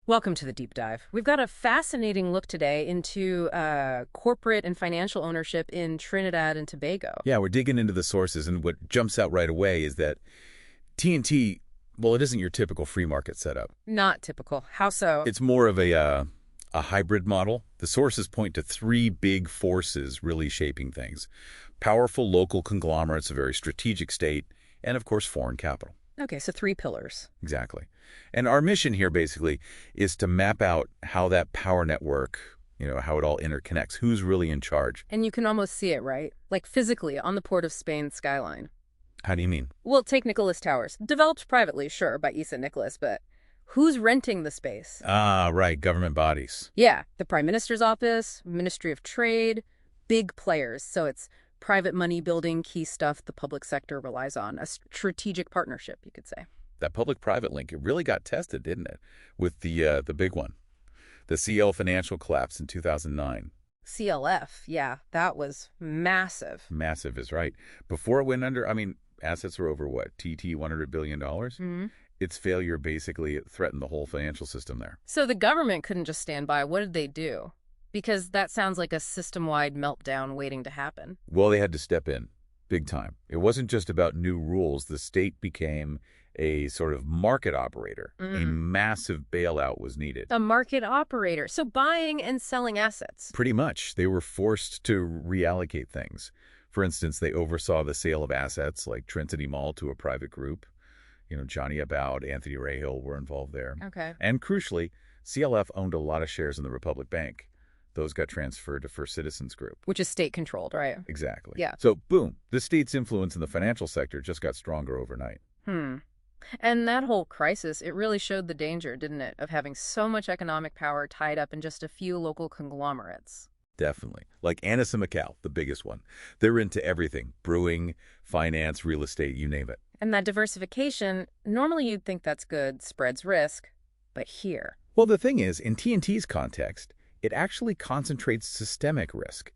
Welcome to the deep dive. We've got a fascinating look today into corporate and financial ownership in Trinidad and Tobago. Yeah, we're digging into the sources, and what jumps out right away is that TNT, well, it isn't your typical free market setup. Not typical. How so? It's more of a hybrid model. The sources point to three big forces really shaping things. Powerful local conglomerates, a very strategic state, and of course foreign capital. Okay, so three pillars. Exactly. And our mission here basically is to map out how that power network, how it all interconnects, who's really in charge. And you can almost see it, right? Like physically on the Port of Spain skyline. How do you mean? Well, take Nicholas Towers. Developed privately, sure, by Issa Nicholas, but who's renting the space? Ah, right, government bodies. Yeah, the Prime Minister's office, Ministry of Trade, big players. So it's private money building key stuff the public sector relies on. A strategic partnership, you could say. That public-private link, it really got tested, didn't it? With the big one, the CL financial collapse in 2009. CLF, yeah, that was massive. Massive is right. Before it went under, assets were over what, $100 billion? Mm-hmm. Its failure basically threatened the whole financial system there. So the government couldn't just stand by. What did they do? Because that sounds like a system-wide meltdown waiting to happen. Well, they had to step in, big time. It wasn't just about new rules. The state became a sort of market operator. A massive bailout was needed. A market operator. So buying and selling assets. Pretty much. They were forced to reallocate things. For instance, they oversaw the sale of assets like Trinity Mall to a private group. Johnny About, Anthony Rahill were involved there. Okay. And crucially, CLF owned a lot of shares in the Republic Bank. Those got transferred to First Citizens Group. Which is state-controlled, right? Exactly. Yeah. So, boom, the state's influence in the financial sector just got stronger overnight. And that whole crisis, it really showed the danger, didn't it, of having so much economic power tied up in just a few local conglomerates. Definitely. Like Annis and McCall, the biggest one. They're into everything. Brewing, finance, real estate, you name it. And that diversification, normally you'd think that's good, spreads risk. But here... Well, the thing is, in TNT's context, it actually concentrates systemic risk.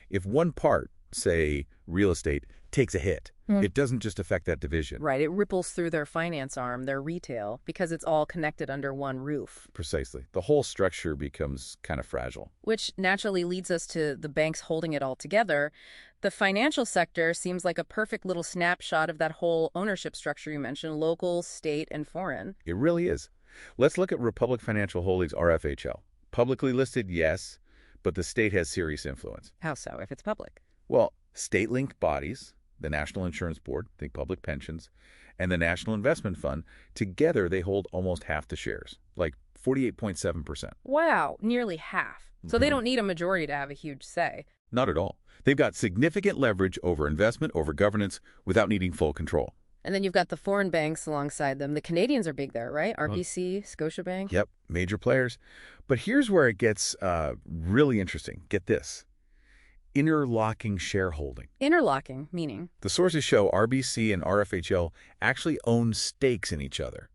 If one part, say real estate, takes a hit, it doesn't just affect that division. Right, it ripples through their finance arm, their retail, because it's all connected under one roof. Precisely. The whole structure becomes kind of fragile. Which naturally leads us to the banks holding it all together. The financial sector seems like a perfect little snapshot of that whole ownership structure you mentioned, local, state, and foreign. It really is. Let's look at Republic Financial Holdings, RFHL. Publicly listed, yes, but the state has serious influence. How so, if it's public? Well, state-linked bodies, the National Insurance Board, think public pensions, and the National Investment Fund, together they hold almost half the shares, like 48.7%. Wow, nearly half. So they don't need a majority to have a huge say. Not at all. They've got significant leverage over investment, over governance, without needing full control. And then you've got the foreign banks alongside them. The Canadians are big there, right? RBC, Scotiabank. Yep, major players. But here's where it gets really interesting. Get this. Interlocking shareholding. Interlocking, meaning? The sources show RBC and RFHL actually own stakes in each other.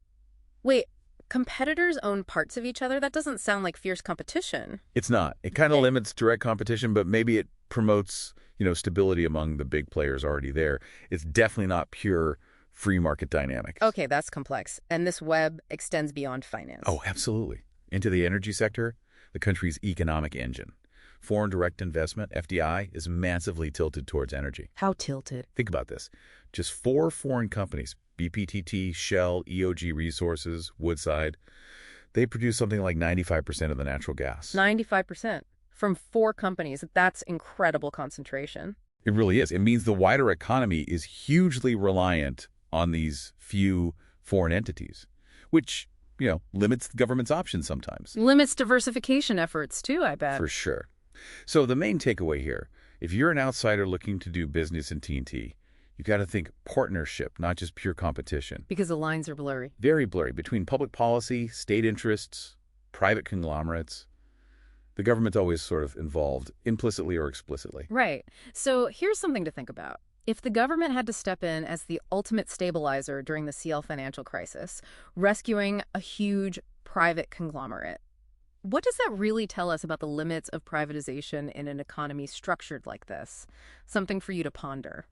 Wait, competitors own parts of each other? That doesn't sound like fierce competition. It's not. It kind of limits direct competition, but maybe it promotes, stability among the big players already there. It's definitely not pure free market dynamics. Okay, that's complex. And this web extends beyond finance. Oh, absolutely. Into the energy sector, the country's economic engine. Foreign direct investment, FDI, is massively tilted towards energy. How tilted? Think about this. Just 4 foreign companies, BPTT, Shell, EOG Resources, Woodside, they produce something like 95% of the natural gas. 95%? From 4 companies. That's incredible concentration. It really is. It means the wider economy is hugely reliant on these few foreign entities, which, limits the government's options sometimes. Limits diversification efforts, too, I bet. For sure. So the main takeaway here, if you're an outsider looking to do business in TNT, you got to think partnership, not just pure competition. Because the lines are blurry. Very blurry between public policy, state interests, private conglomerates. The government's always sort of involved, implicitly or explicitly. Right. So here's something to think about. If the government had to step in as the ultimate stabilizer during the CL financial crisis, rescuing a huge private conglomerate, what does that really tell us about the limits of privatization in an economy structured like this? Something for you to ponder.